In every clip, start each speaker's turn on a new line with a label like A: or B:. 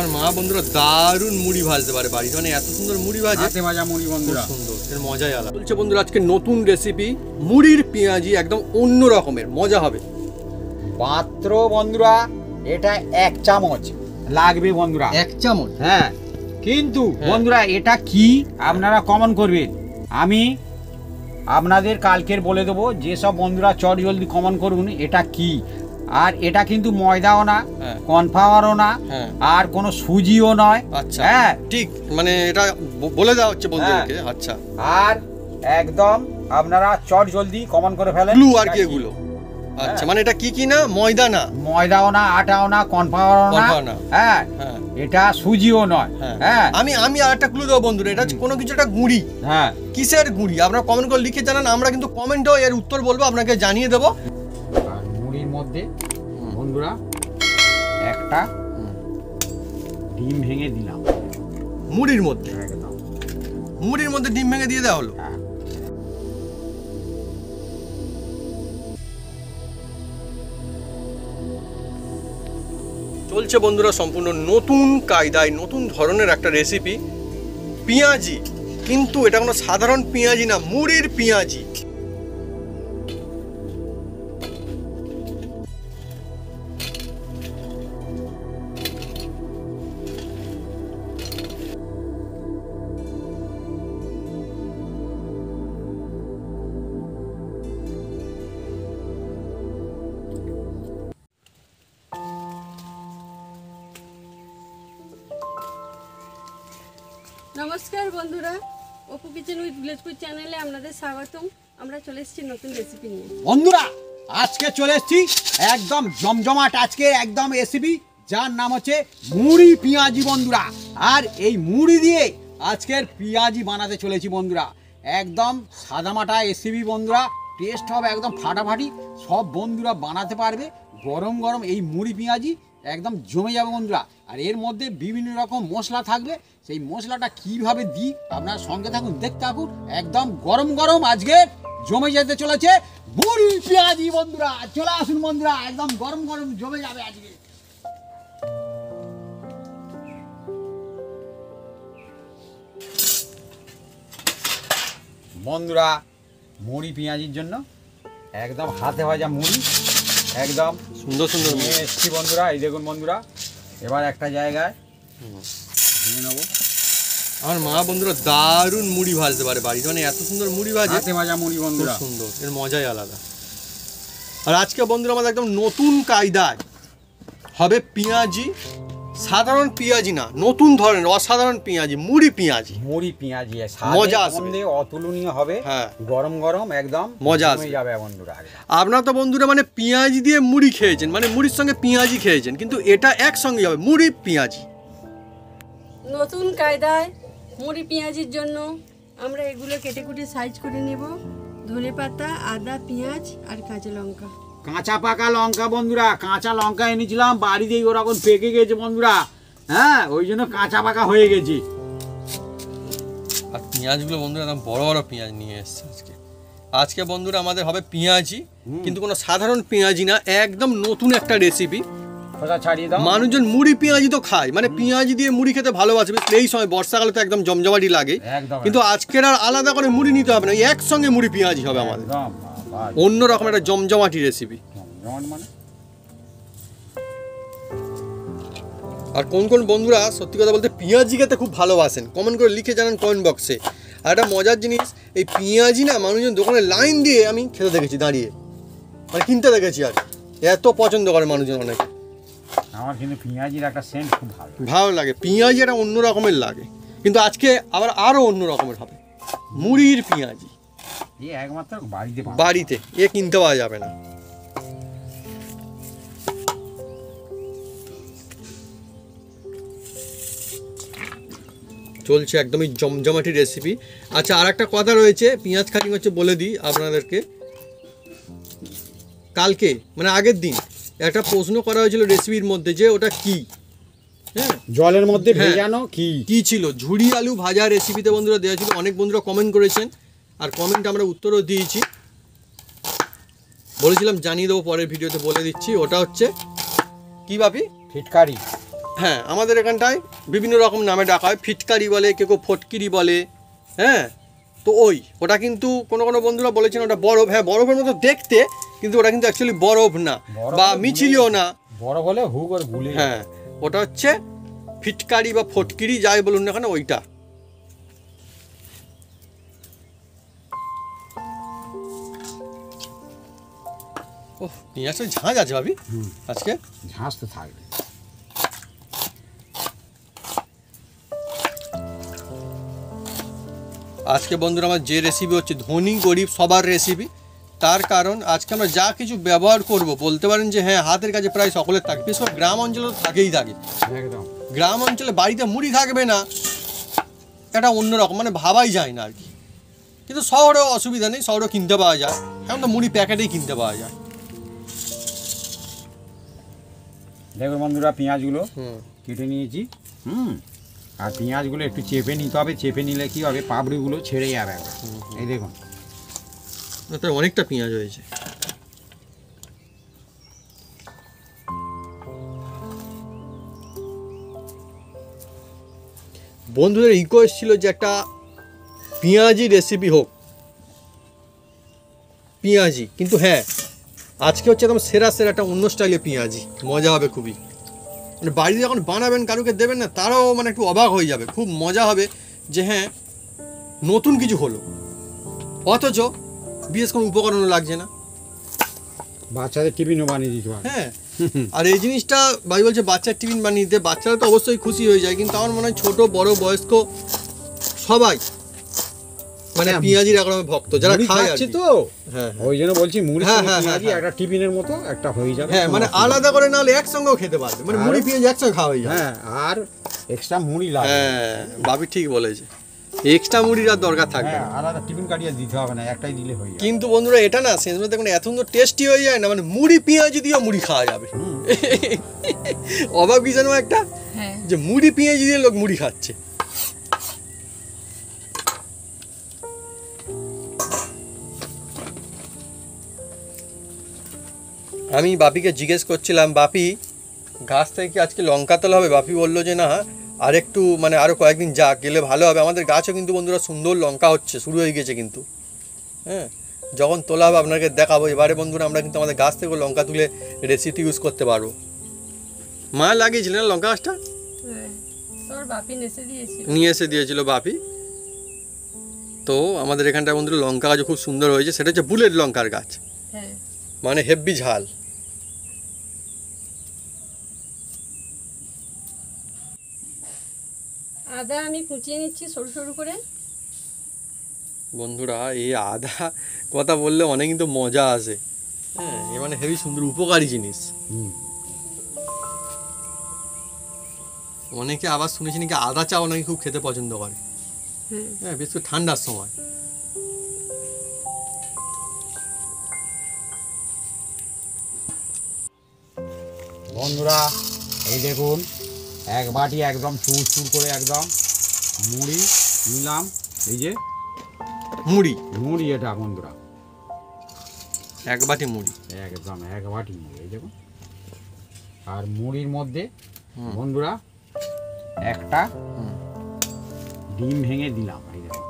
A: আমার মা বন্ধুরা দারুণ মুড়ি ভাজতে পারে বাড়িতে, মানে এত সুন্দর মুড়ি ভাজে,
B: হাতে ভাজা মুড়ি বন্ধুরা
A: সুন্দর, এর মজাই আলাদা। বলছে বন্ধুরা আজকে নতুন রেসিপি মুড়ির পেঁয়াজি, একদম অন্য রকমের মজা হবে।
B: পাত্র বন্ধুরা এটা 1 চামচ লাগবে বন্ধুরা,
A: 1 চামচ।
B: হ্যাঁ, কিন্তু বন্ধুরা এটা কি আপনারা কমন করবেন, আমি আপনাদের কালকের বলে দেবো। যেসব বন্ধুরা চট জলদি কমন করুন এটা কি। আর এটা কিন্তু ময়দাও না, কর্নফ্লাওয়ারও না, আর কোনো সুজিও নয়।
A: আচ্ছা, হ্যাঁ ঠিক, মানে এটা বলে দেওয়া হচ্ছে বন্ধুদেরকে। আচ্ছা,
B: আর একদম আপনারা চট জলদি কমন করে ফেলেন
A: ক্লু আর কি এগুলো। আচ্ছা, মানে এটা কি কি না? ময়দা না,
B: ময়দাও না, আটাও না, কর্নফ্লাওয়ারও না, হ্যাঁ এটা সুজিও নয়। হ্যাঁ,
A: আমি আর একটা ক্লু দেবো বন্ধুরা, এটা কোনো কিছু একটা গুঁড়ি। হ্যাঁ, কিসের গুঁড়ি আপনারা কমেন্ট করে লিখে জানান, আমরা কিন্তু কমেন্টেও এর উত্তর বলবো, আপনাকে জানিয়ে দেবো।
B: আর মুড়ির মধ্যে বন্ধুরা একটা ডিম ভেঙে দিলাম
A: মুড়ির মধ্যে,
B: একদম
A: মুড়ির মধ্যে ডিম ভেঙে দিয়ে দেওয়া হলো। চলছে বন্ধুরা সম্পূর্ণ নতুন কায়দায় নতুন ধরনের একটা রেসিপি, পেঁয়াজি। কিন্তু এটা কোনো সাধারণ পেঁয়াজি না, মুড়ির পেঁয়াজি।
C: নমস্কার বন্ধুরা, Apu kitchen with village food চ্যানেলে আপনাদের স্বাগতম। আমরা চলে এসেছি নতুন রেসিপি নিয়ে।
B: বন্ধুরা আজকে চলে এসেছি একদম জমজমাট আজকে একদম রেসিপি, যার নাম হচ্ছে মুড়ি পেঁয়াজি বন্ধুরা। আর এই মুড়ি দিয়ে আজকের পেঁয়াজি বানাতে চলেছি বন্ধুরা, একদম সাদামাটা রেসিপি বন্ধুরা, টেস্ট হবে একদম ফাটাফাটি, সব বন্ধুরা বানাতে পারবে। গরম গরম এই মুড়ি পেঁয়াজি একদম জমে যাবে বন্ধুরা। আর এর মধ্যে বিভিন্ন রকম মশলা থাকবে, সেই মশলাটা কিভাবে দিই আপনার সঙ্গে থাকুন, দেখতে থাকুন। একদম গরম গরম আজকে জমে যেতে চলেছে মুড়ি পেঁয়াজি বন্ধুরা, চলে আসুন বন্ধুরা, একদম গরম গরম জমে যাবে আজকে। বন্ধুরা মুড়ি পেঁয়াজির জন্য একদম হাতে ভাজা মুড়ি, একদম
A: সুন্দর সুন্দর
B: নিয়ে এসছি বন্ধুরা। এই দেখুন বন্ধুরা, এবার একটা জায়গায় ভেঙে নেবো।
A: আমার মা বন্ধুরা দারুণ মুড়ি ভাজতে পারে বাড়িতে, মানে এত সুন্দর মুড়ি ভাজে,
B: হাতে ভাজা মুড়ি বন্ধুরা,
A: সুন্দর, এর মজাই আলাদা। আর আজকে বন্ধুরা আমাদের একদম নতুন কায়দায় হবে পেঁয়াজি, সাধারণ পেঁয়াজি না, নতুন ধরনের অসাধারণ পেঁয়াজি, মুড়ি পেঁয়াজি।
B: মুড়ি পেঁয়াজি
A: মজা আসবে,
B: অতুলনীয় হবে।
A: হ্যাঁ,
B: গরম গরম একদম
A: মজা আসবে
B: যাবে বন্ধুরা।
A: আপনারা তো বন্ধুরা মানে পেঁয়াজি দিয়ে মুড়ি খেয়েছেন, মানে মুড়ির সঙ্গে পেঁয়াজি খেয়েছেন, কিন্তু এটা একসঙ্গে হবে মুড়ি পেঁয়াজি।
C: নতুন কায়দায় মুড়ি পেঁয়াজির জন্য আমরা এগুলো কেটে কুটে সাইজ করে নেব। ধনেপাতা, আদা, পেঁয়াজ আর কাঁচা লঙ্কা,
B: কাঁচা পাকা লঙ্কা বন্ধুরা, কাঁচা লঙ্কা এনেছিলাম বাড়িতেই, ওরকম পেকে গেছে বন্ধুরা। হ্যাঁ, ওই জন্য কাঁচা পাকা হয়ে গেছে।
A: আর পেঁয়াজগুলো বন্ধুরা একদম বড় বড় পেঁয়াজ নিয়ে এসছে আজকে। আজকে বন্ধুরা আমাদের হবে পেঁয়াজি, কিন্তু কোনো সাধারণ পেঁয়াজি না, একদম নতুন একটা রেসিপি। মানুষজন মুড়ি পেঁয়াজি তো খায়, মানে পেঁয়াজি দিয়ে মুড়ি খেতে ভালোবাসবে, এই সময় বর্ষাকালে তো একদম জমজমাটি লাগে। কিন্তু আজকের আর আলাদা করে মুড়ি নিতে হবে না, একসঙ্গে মুড়ি পেঁয়াজি হবে আমাদের, অন্য রকম একটা জমজমাটি রেসিপি। আর কোন কোন বন্ধুরা সত্যি কথা বলতে পেঁয়াজি খেতে খুব ভালোবাসেন কমেন্ট করে লিখে জানান কমেন্ট বক্সে। আর একটা মজার জিনিস, এই পেঁয়াজি না মানুষজন দোকানে লাইন দিয়ে আমি খেতে দেখেছি, দাঁড়িয়ে মানে কিনতে দেখেছি, আর এত পছন্দ করে মানুষজন অনেকে।
B: আমার কিন্তু পেঁয়াজির একটা সেন্ট খুব
A: ভালো লাগে, পেঁয়াজি একটা অন্য রকমের লাগে, কিন্তু আজকে আবার আরও অন্য রকমের হবে মুড়ির পেঁয়াজি,
B: একমাত্র
A: বাড়িতে, এ কিনতে পাওয়া যাবে না। চলছে একদমই জমজমাটি রেসিপি। আচ্ছা, আর একটা কথা রয়েছে, পেঁয়াজ কাটিং হচ্ছে বলে দিই আপনাদেরকে। কালকে মানে আগের দিন একটা প্রশ্ন করা হয়েছিল রেসিপির মধ্যে, যে ওটা কি, হ্যাঁ
B: জলের মধ্যে ভেজানো কি
A: ছিল, ঝুড়ি আলু ভাজা রেসিপিতে বন্ধুরা দেওয়া ছিল। অনেক বন্ধুরা কমেন্ট করেছেন, আর কমেন্ট আমরা উত্তরও দিয়েছি, বলেছিলাম জানিয়ে দেবো পরের ভিডিওতে, বলে দিচ্ছি। ওটা হচ্ছে কি ভাবি?
B: ফিটকারি।
A: হ্যাঁ আমাদের এখানটায় বিভিন্ন রকম নামে ডাকা হয়, ফিটকারি বলে, কেউ কেউ ফটকিরি বলে। হ্যাঁ তো ওটা কিন্তু কোনো কোনো বন্ধুরা বলেছেন ওটা বরফ, হ্যাঁ বরফের মতো দেখতে, কিন্তু ওটা কিন্তু অ্যাকচুয়ালি বরফ না বা মিছিলিও না,
B: বড় বলে হু করে গুলে।
A: হ্যাঁ ওটা হচ্ছে ফিটকারি বা ফটকিরি যাই বলুন না কেন ওইটা। ও পেঁয়াজটা ঝাঁঝ আছে ভাবি আজকে,
B: ঝাঁস তো থাকবে।
A: আজকে বন্ধুরা আমার যে রেসিপি হচ্ছে ধনী গরিব সবার রেসিপি, তার কারণ আজকে আমরা যা কিছু ব্যবহার করব বলতে পারেন যে হ্যাঁ হাতের কাছে প্রায় সকলের থাকে, বিশেষ করে গ্রাম অঞ্চলে তো থাকেই থাকে।
B: একদম
A: গ্রাম অঞ্চলে বাড়িতে মুড়ি থাকবে না এটা অন্যরকম, মানে ভাবাই যায় না আর কি। কিন্তু শহরেও অসুবিধা নেই, শহরেও কিনতে পাওয়া যায়, এখন তো মুড়ি প্যাকেটেই কিনতে পাওয়া যায়।
B: দেখুন বন্ধুরা পেঁয়াজগুলো
A: হুম
B: কেটে নিয়েছি। আর পেঁয়াজগুলো একটু চেপে নিতে হবে, চেপে নিলে কি হবে পাপড়িগুলো ছেড়ে যাবে একবার। এই দেখুন
A: তাই অনেকটা পেঁয়াজ হয়েছে। বন্ধুদের রিকোয়েস্ট ছিল যে একটা পেঁয়াজি রেসিপি হোক, পেঁয়াজি, কিন্তু হ্যাঁ আজকে হচ্ছে একদম সেরা একটা অন্য স্টাইলে পেঁয়াজি, মজা হবে খুবই। মানে বাড়িতে যখন বানাবেন কারুকে দেবেন না, তারাও মানে একটু অবাক হয়ে যাবে, খুব মজা হবে যে হ্যাঁ নতুন কিছু হলো, অথচ বিশেষ কোনো উপকরণও লাগছে না।
B: বাচ্চাদের টিফিনও বানিয়ে দিতে পারে।
A: হ্যাঁ আর এই জিনিসটা ভাই বলছে বাচ্চার টিফিন বানিয়ে দিতে, বাচ্চারা তো অবশ্যই খুশি হয়ে যায়, কিন্তু আমার মনে হয় ছোট বড় বয়স্ক সবাই মানে
B: হ্যাঁ,
A: পেঁয়াজির এখন ভক্ত যারা
B: মুড়ি
A: খায় আর
B: খাচ্ছে
A: কি।
B: তো
A: হ্যাঁ
B: ওই জন্য বলছি মুড়ি
A: হ্যাঁ,
B: সঙ্গে
A: হ্যাঁ,
B: পেঁয়াজি
A: হ্যাঁ,
B: একটা টিফিনের মতো একটা হয়ে যাবে।
A: হ্যাঁ মানে আলাদা করে না হলে একসঙ্গেও খেতে পারবে, মানে মুড়ি পেঁয়াজ একসঙ্গে খাওয়া হয়ে যায়।
B: হ্যাঁ আর এক্সট্রা মুড়ি লাগে।
A: হ্যাঁ ভাবি ঠিক বলেছে, এক্সট্রা মুড়ির আর দরকার থাকবে
B: হ্যাঁ
A: না।
B: আলাদা টিফিন কাটিয়ে দিতে হবে না, একটাই দিলে হয়ে যাবে।
A: কিন্তু বন্ধুরা এটা না শেষ মধ্যে দেখুন এত সুন্দর টেস্টি হয়ে যায় না, মানে মুড়ি পেঁয়াজি দিয়েও মুড়ি খাওয়া যাবে। অবাক কি জানো একটা,
C: হ্যাঁ
A: যে মুড়ি পেঁয়াজি দিয়ে লোক মুড়ি খাচ্ছে। আমি বাপিকে জিজ্ঞেস করছিলাম, বাপি গাছ থেকে কি আজকে লঙ্কা তোলা হবে? বাপি বললো যে না আরেকটু মানে আরও কয়েকদিন যাক, গেলে ভালো হবে। আমাদের গাছও কিন্তু বন্ধুরা সুন্দর লঙ্কা হচ্ছে, শুরু হয়ে গেছে কিন্তু। হ্যাঁ যখন তোলা হবে আপনাকে দেখাবো। এবারে বন্ধুরা আমরা কিন্তু আমাদের গাছ থেকে লঙ্কা তুলে রেসিপি ইউজ করতে পারবো। মা লাগিয়েছিলেন না লঙ্কা গাছটা?
C: হ্যাঁ তোর বাপি নেসে দিয়েছিল।
A: নিয়ে এসে দিয়েছিল বাপি। তো আমাদের এখানটা বন্ধুরা লঙ্কা গাছও খুব সুন্দর হয়েছে, সেটা হচ্ছে বুলেট লঙ্কার গাছ,
C: হ্যাঁ
A: মানে হেব্বি ঝাল।
C: আদা আমি কুচিয়ে নিচ্ছি সরু সরু করে।
A: বন্ধুরা এই আদা কথা বললে অনেক কিন্তু মজা আসে। হ্যাঁ এ মানে হেভি সুন্দর উপকারী জিনিস। অনেকে আবার শুনেছি নাকি আদা চাও নাকি খুব খেতে পছন্দ করে। হ্যাঁ বিশেষ করে ঠান্ডার সময়।
B: বন্ধুরা এই দেখুন এক বাটি একদম চুর করে একদম মুড়ি নিলাম। এই যে মুড়ি এটা বন্ধুরা
A: এক বাটি মুড়ি,
B: একদম এক বাটি মুড়ি এই দেখুন। আর মুড়ির মধ্যে বন্ধুরা একটা ডিম ভেঙে দিলাম। এই দেখুন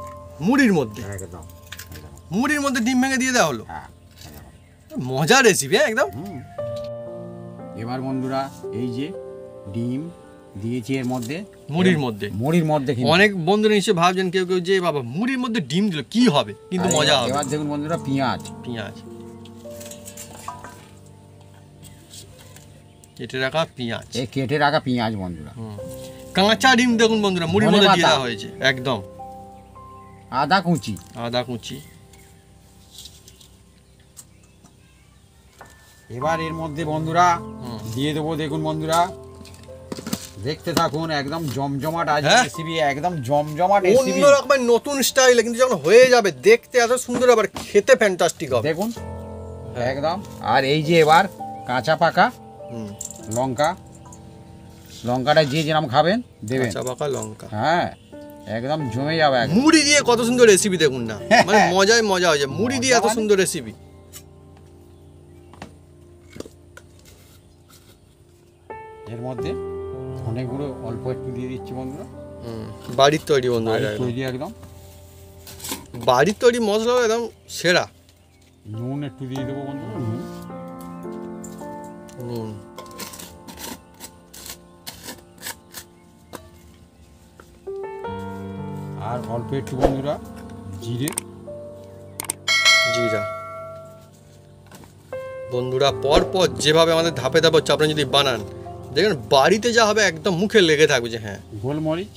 A: মুড়ির মধ্যে
B: একদম
A: মুড়ির মধ্যে ডিম ভেঙে দিয়ে দেওয়া হলো।
B: হ্যাঁ
A: মজার রেসিপি একদম।
B: এবার বন্ধুরা এই যে ডিম দিয়েছি এর মধ্যে,
A: মুড়ির মধ্যে
B: কিন্তু
A: অনেক বন্ধুরা নিশ্চয়ই ভাবছেন কেউ কেউ যে বাবা মুড়ির মধ্যে ডিম দিল কি হবে, কিন্তু মজা হবে।
B: এবার দেখুন বন্ধুরা পেঁয়াজ
A: কেটে রাখা পেঁয়াজ,
B: এই কেটে রাখা পেঁয়াজ বন্ধুরা,
A: কাঁচা ডিম দেখুন বন্ধুরা মুড়ির মধ্যে দিয়ে দেওয়া হয়েছে একদম।
B: আদা কুচি এবার এর মধ্যে বন্ধুরা দিয়ে দেবো। দেখুন বন্ধুরা দেখতে থাকুন, একদম জমজমাট আজ রেসিপি, একদম জমজমাট রেসিপি,
A: অন্য রকমের নতুন স্টাইলে, কিন্তু যখন হয়ে যাবে দেখতে এত সুন্দর, আবার খেতে ফ্যান্টাস্টিক হবে
B: দেখুন একদম। আর এই যে এবার কাঁচা পাকা লঙ্কাটা যে যেরকম খাবেন দেবেন,
A: কাঁচা পাকা লঙ্কা।
B: হ্যাঁ একদম জমে যাবে।
A: মুড়ি দিয়ে কত সুন্দর রেসিপি দেখুন না, মানে মজায় মজা হয়ে যায় মুড়ি দিয়ে এত সুন্দর রেসিপি।
B: এর মধ্যে অনেকগুলো অল্প একটু দিয়ে দিচ্ছি বন্ধুরা।
A: বাড়ির তৈরি বন্ধুরা,
B: বাড়ির তৈরি একদম।
A: বাড়ির তৈরি মশলা একদম সেরা।
B: নুন একটু দিয়ে দেবো বন্ধুরা, নুন।
A: নুন,
B: আর অল্প একটু বন্ধুরা জিরে।
A: জিরা। বন্ধুরা পর পর যেভাবে আমাদের ধাপে ধাপে হচ্ছে, আপনি যদি বানান দেখবেন বাড়িতে যা হবে একদম মুখে লেগে থাকবে যে হ্যাঁ।
B: গোলমরিচ,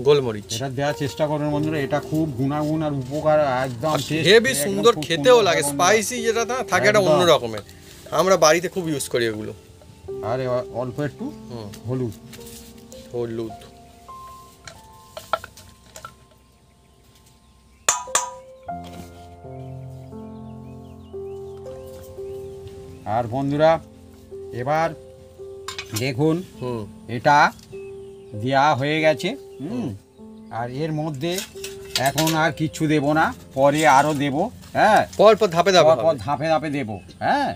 A: গোলমরিচ
B: এটা দেওয়ার চেষ্টা করবেন বন্ধুরা। এটা খুব গুণাগুণ আর উপকার একদম।
A: হেভি সুন্দর খেতেও লাগে, স্পাইসি যেটা থাকে একটা অন্য রকমের। আমরা বাড়িতে খুব ইউজ করি এগুলো।
B: আর অল্প একটু হলুদ।
A: হলুদ,
B: আর বন্ধুরা এবার দেখুন এটা দেওয়া হয়ে গেছে। আর এর মধ্যে এখন আর কিছু দেব না, পরে আরও দেব। হ্যাঁ,
A: পর পর ধাপে ধাপে
B: পর ধাপে ধাপে দেব। হ্যাঁ,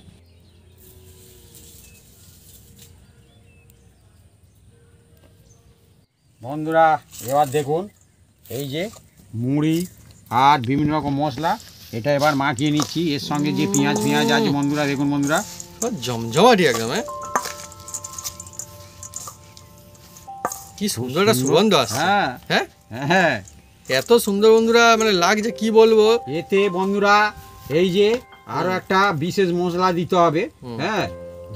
B: বন্ধুরা এবার দেখুন এই যে মুড়ি আর বিভিন্ন রকম মশলা, এটা এবার মাখিয়ে নিচ্ছি। এর সঙ্গে যে পেঁয়াজ আছে বন্ধুরা, দেখুন বন্ধুরা
A: জমজমাটি একদম। কি সুন্দর একটা সুগন্ধ আসছে।
B: হ্যাঁ হ্যাঁ,
A: এত সুন্দর বন্ধুরা মানে লাগছে কি বলবো।
B: এতে বন্ধুরা এই যে আরো একটা বিশেষ মশলা দিতে হবে। হ্যাঁ,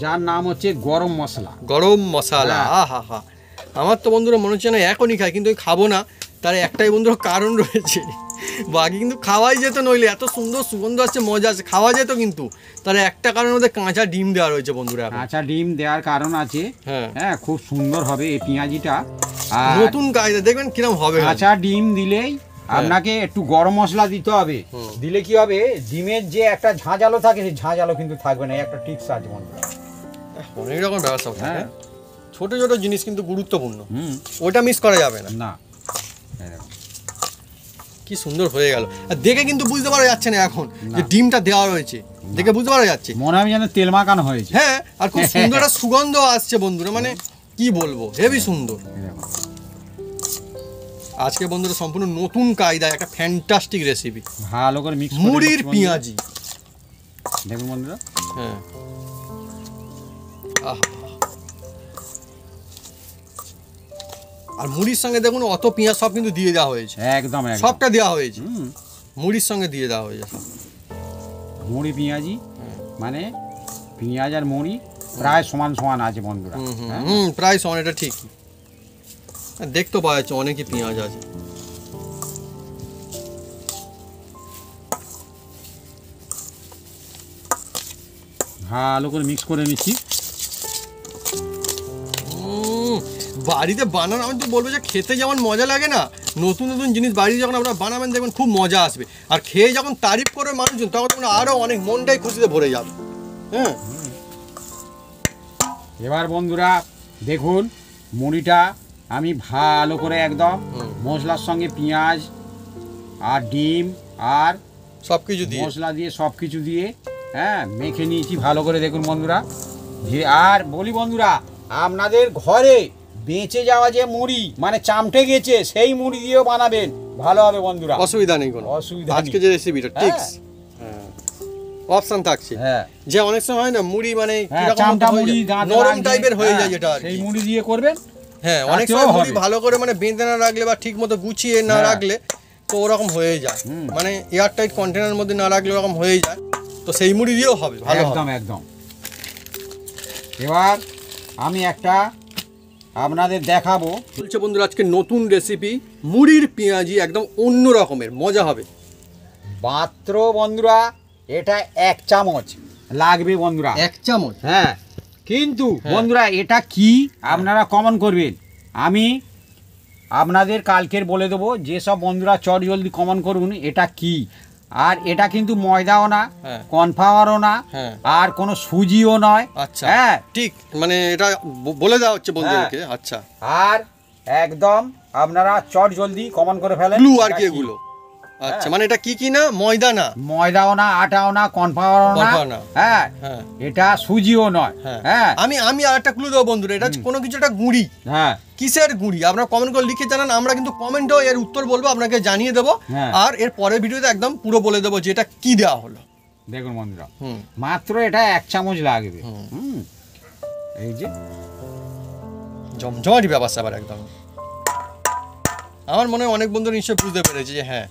B: যার নাম হচ্ছে গরম মশলা।
A: গরম মশলা, আহা হা। আমার তো বন্ধুরা মনে হচ্ছে না এখনই খাই, কিন্তু খাবো না। তার একটাই বন্ধুরা কারণ রয়েছে, বাকি কিন্তু খাওয়াই যেত, নইলে এত সুন্দর সুগন্ধ আসছে, মজা আছে, খাওয়া যেত। কিন্তু তার একটা কারণের মধ্যে কাঁচা ডিম দেওয়া রয়েছে বন্ধুরা।
B: কাঁচা ডিম দেওয়ার কারণ আছে। হ্যাঁ, খুব সুন্দর হবে এই পেঁয়াজিটা।
A: নতুন কায়দা দেখবেন কিরকম হবে।
B: কাঁচা ডিম দিলেই আপনাকে একটু গরম মশলা দিতে হবে। দিলে কি হবে, ডিমের যে একটা ঝাঁঝালো থাকে সেই ঝাঁঝালো কিন্তু থাকবে না। একটা টিপস আছে বন্ধুরা,
A: অনেক রকম ব্যবস্থা থাকে। ছোট ছোট জিনিস কিন্তু গুরুত্বপূর্ণ, ওটা মিস করা যাবে না।
B: না,
A: কি সুন্দর হয়ে গেল। আর দেখে কিন্তু বুঝতে পারা যাচ্ছে না এখন যে ডিমটা দেওয়া রয়েছে, দেখে বুঝতে পারা যাচ্ছে
B: মনে হয় যেন তেল মাখানো হয়েছে।
A: হ্যাঁ, আর খুব সুন্দর একটা সুগন্ধ আসছে বন্ধুরা, মানে কি বলবো, হেভি সুন্দর। আজকে বন্ধুরা সম্পূর্ণ নতুন কায়দায় একটা ফ্যান্টাস্টিক রেসিপি,
B: ভালো করে মিক্স
A: মুড়ির পেঁয়াজি।
B: দেখুন বন্ধুরা,
A: হ্যাঁ, আর মুড়ির সঙ্গে দেখুন অত পেঁয়াজ সব কিন্তু দিয়ে দেওয়া হয়েছে।
B: একদম
A: সবটা দেওয়া হয়েছে, মুড়ির সঙ্গে দিয়ে দেওয়া হয়েছে সব।
B: মুড়ি পেঁয়াজি মানে পেঁয়াজ আর মুড়ি প্রায় সমান সমান আছে বন্ধুরা।
A: প্রায় সমান, এটা ঠিক। দেখতে পাওয়া যাচ্ছে অনেকই পেঁয়াজ আছে।
B: ভালো করে মিক্স করে নিচ্ছি।
A: বাড়িতে বানানো আমি তো বলবো যে খেতে যেমন মজা লাগে না, নতুন নতুন জিনিস বাড়িতে যখন আপনারা বানাবেন দেখবেন খুব মজা আসবে। আর খেয়ে যখন তারিফ করবে মানুষজন, তখন তখন আরও অনেক মনটাই খুশিতে ভরে যাবে। হ্যাঁ,
B: এবার বন্ধুরা দেখুন মুড়িটা আমি ভালো করে একদম মশলার সঙ্গে পেঁয়াজ আর ডিম আর
A: সব কিছু দিয়ে
B: মশলা দিয়ে সব কিছু দিয়ে হ্যাঁ মেখে নিয়েছি ভালো করে। দেখুন বন্ধুরা, আর বলি বন্ধুরা, আপনাদের ঘরে বেঁচে যাওয়া যে মুড়ি মানে চামটে গেছে সেই মুড়ি দিয়েও বানাবেন, ভালো হবে বন্ধুরা,
A: অসুবিধা নেই কোনো।
B: অসুবিধা
A: আজকে যে রেসিপিটা ঠিক অপশন থাকছে। যে অনেক সময় হয় না মুড়ি মানে
B: চামটা মুড়ি
A: নরম টাইপের হয়ে যায়, যেটা
B: সেই মুড়ি দিয়ে করবেন।
A: হ্যাঁ, অনেক সময় মুড়ি ভালো করে মানে বেঁধে না রাখলে বা ঠিক মতো গুছিয়ে না রাখলে তো ওরকম হয়ে যায়, মানে এয়ার টাইট কন্টেনারের মধ্যে না রাখলে ওরকম হয়ে যায়। তো সেই মুড়ি দিয়েও হবে, ভালো
B: একদম একদম। এবার আমি একটা আপনাদের দেখাবো
A: বলছে বন্ধুরা, আজকে নতুন রেসিপি মুড়ির পেঁয়াজি, একদম অন্য রকমের মজা হবে।
B: মাত্র বন্ধুরা এটা 1 চামচ লাগবে বন্ধুরা,
A: 1 চামচ।
B: হ্যাঁ, কিন্তু বন্ধুরা এটা কি আপনারা কমন করবেন, আমি আপনাদের কালকের বলে দেবো। যেসব বন্ধুরা চট জলদি কমন করুন এটা কি। আর এটা কিন্তু ময়দাও না, কর্নফ্লাওয়ারও না, আর কোনো সুজিও নয়।
A: আচ্ছা, হ্যাঁ ঠিক, মানে এটা বলে দেওয়া হচ্ছে বন্ধুদেরকে। আচ্ছা,
B: আর একদম আপনারা চট জলদি কমন করে ফেলেন
A: গ্লু আর কি এগুলো। আচ্ছা, মানে এটা কি না, ময়দা না,
B: ময়দাও না, আটাও না, কর্নফ্লাওয়ারও
A: কর্নফ্লাওয়ার
B: না,
A: না।
B: হ্যাঁ
A: হ্যাঁ
B: এটা সুজিও নয়।
A: হ্যাঁ
B: হ্যাঁ
A: আমি আর একটা ক্লু দেবো বন্ধুরা, এটা হচ্ছে কোনো কিছু একটা গুঁড়ি।
B: হ্যাঁ
A: কিসের গুঁড়ি আপনারা কমেন্ট করে লিখে জানান, আমরা কিন্তু কমেন্টেও এর উত্তর বলবো, আপনাকে জানিয়ে দেবো।
B: হ্যাঁ।
A: আর এর পরের ভিডিওতে একদম পুরো বলে দেবো যে এটা কি দেওয়া হলো।
B: দেখুন বন্ধুরা,
A: হুম
B: মাত্র এটা 1 চামচ লাগবে।
A: হুম।
B: হুম, এই যে
A: জমজমাটি ব্যাপার স্যাপার একদম। আমার মনে হয় অনেক বন্ধু নিশ্চয়ই বুঝতে পেরেছে যে হ্যাঁ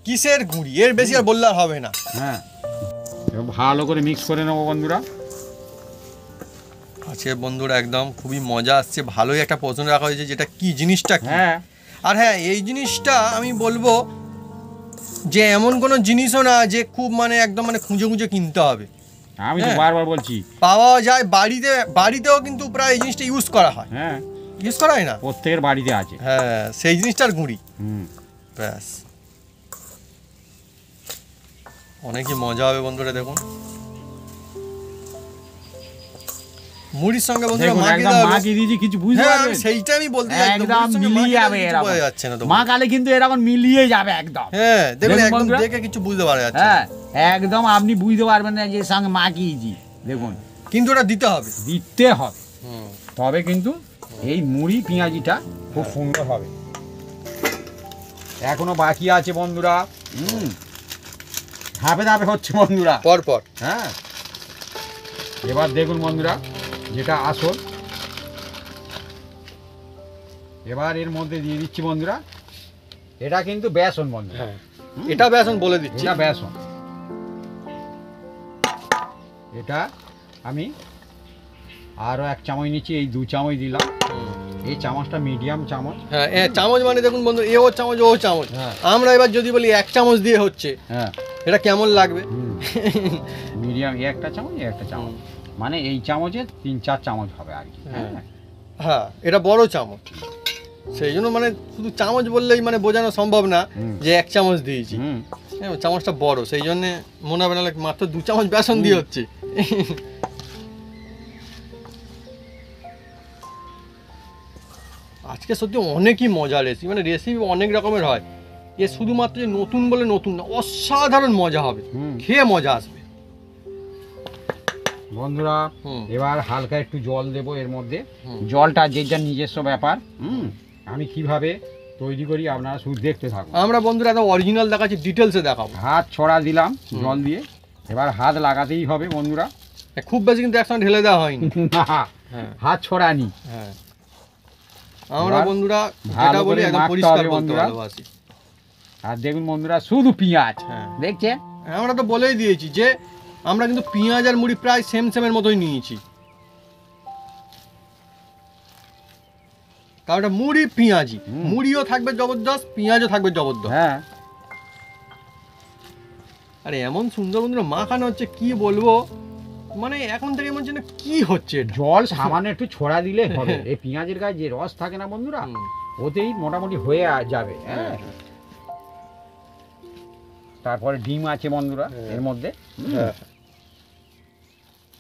A: কিসের গুঁড়ি, এর বেশি আর বললে আর হবে না।
B: হ্যাঁ এবার ভালো করে মিক্স করে নেবো বন্ধুরা।
A: আজকে বন্ধুরা একদম খুবই মজা আসছে, ভালোই একটা প্রশ্ন রাখা হয়েছে যেটা কি জিনিসটা কি।
B: হ্যাঁ
A: আর হ্যাঁ এই জিনিসটা আমি বলবো যে এমন কোনো জিনিসও না যে খুব মানে একদম মানে খুঁজে খুঁজে কিনতে হবে,
B: আমি তো
A: হ্যাঁ।
B: বারবার বলছি,
A: পাওয়া যায় বাড়িতেও কিন্তু প্রায় এই জিনিসটা ইউজ করা হয়।
B: হ্যাঁ
A: ইউজ করা হয় না,
B: প্রত্যেকের বাড়িতে আছে।
A: হ্যাঁ সেই জিনিসটার গুঁড়ি।
B: হুম,
A: ব্যাস অনেকই মজা হবে বন্ধুরা। দেখুন মুড়ির সঙ্গে বন্ধুরা
B: দেখুন
A: মাখিয়ে
B: একদম
A: দেওয়া হলো।
B: মাখিয়ে দিয়েছি, কিছু বুঝতে
A: হ্যাঁ
B: পারবেন?
A: আমি সেইটা আমি বলতে যাচ্ছি,
B: একদম
A: মুড়ির সঙ্গে
B: মিলিয়ে
A: মাখিয়ে
B: যাবে
A: দিলে কিছু
B: এরকম।
A: বোঝা যাচ্ছে না তো।
B: মা কালে কিন্তু এরকম মিলিয়ে যাবে একদম।
A: হ্যাঁ দেখুন
B: দেখুন
A: একদম
B: বন্ধুরা।
A: দেখে কিছু বুঝতে পারা যাচ্ছে না।
B: হ্যাঁ একদম আপনি বুঝতে পারবেন না যে সঙ্গে মাখিয়েছি। দেখুন
A: কিন্তু ওটা দিতে হবে।
B: দিতে হবে,
A: হুম
B: তবে কিন্তু এই মুড়ি পেঁয়াজিটা খুব সুন্দর হবে। এখনো বাকি আছে বন্ধুরা। ধাপে ধাপে হচ্ছে বন্ধুরা।
A: পর পর
B: হ্যাঁ এবার দেখুন বন্ধুরা, যেটা আসল, এবার এর মধ্যে দিয়ে দিচ্ছি বন্ধুরা, এটা কিন্তু বেসন বন্ধুরা।
A: হ্যাঁ এটা বেসন বলে দিচ্ছি।
B: এটা বেসন, এটা আমি আরও 1 চামচ নিচ্ছি, এই 2 চামচ দিলাম। এই চামচটা মিডিয়াম চামচ।
A: হ্যাঁ চামচ মানে দেখুন বন্ধু এও চামচ ও চামচ।
B: হ্যাঁ।
A: আমরা এবার যদি বলি 1 চামচ দিয়ে হচ্ছে,
B: হ্যাঁ
A: এটা কেমন লাগবে?
B: মিডিয়াম, একটা চামচ একটা চামচ, মানে এই চামচে 3-4 চামচ হবে আর কি।
A: হ্যাঁ।
B: হ্যাঁ
A: হ্যাঁ এটা বড় চামচ, সেই জন্য মানে শুধু চামচ বললেই মানে বোঝানো সম্ভব না যে 1 চামচ দিয়েছি।
B: হুম,
A: হ্যাঁ, চামচটা বড়, সেই জন্য মনে হবে না মাত্র 2 চামচ বেসন দিয়ে হচ্ছে। আজকে সত্যি অনেকই মজার রেসিপি, মানে রেসিপি অনেক রকমের হয়, এ শুধুমাত্র যে নতুন বলে নতুন না, অসাধারণ মজা হবে,
B: হুম।
A: খেয়ে মজা আসবে।
B: বন্ধুরা
A: হুম।
B: এবার হালকা একটু জল দেব এর মধ্যে।
A: হুম।
B: জলটা যে যার নিজস্ব ব্যাপার। আমি কিভাবে তৈরি করি আপনারা শুধু দেখতে থাকুন।
A: আমরা বন্ধুরা একদম অরিজিনাল দেখাচ্ছি, ডিটেলসে দেখাবো।
B: হাত ছড়া দিলাম জল দিয়ে, এবার হাত লাগাতেই হবে বন্ধুরা।
A: খুব বেশি কিন্তু একসঙ্গে ঢেলে দেওয়া হয়নি।
B: না,
A: হ্যাঁ
B: হাত ছড়া নি।
A: হ্যাঁ আমরা
B: এবার
A: বন্ধুরা
B: ভালো
A: যেটা বলি
B: করে
A: একদম
B: মাখতে
A: পরিষ্কার
B: হবে
A: বলতে
B: বন্ধুরা।
A: ভালোবাসি।
B: আর দেখুন বন্ধুরা শুধু পেঁয়াজ,
A: হ্যাঁ।
B: দেখছেন?
A: আমরা তো বলেই দিয়েছি যে আমরা কিন্তু পেঁয়াজ আর মুড়ি প্রায় সেমের মতোই নিয়েছি, কারণ এটা মুড়ি পেঁয়াজি, মুড়িও থাকবে জবরদস্ত, পেঁয়াজও থাকবে জবরদস্ত।
B: হ্যাঁ
A: আরে এমন সুন্দর বন্ধুরা মাখানো হচ্ছে কি বলবো, মানে এখন থেকে মনে হচ্ছে না কি হচ্ছে এটা।
B: জল সামান্য একটু ছড়া দিলে হবে। এই পেঁয়াজের গায়ে যে রস থাকে না বন্ধুরা,
A: হুম।
B: ওতেই মোটামুটি হয়ে যাবে। হ্যাঁ তারপরে ডিম আছে বন্ধুরা এর মধ্যে।
A: হ্যাঁ।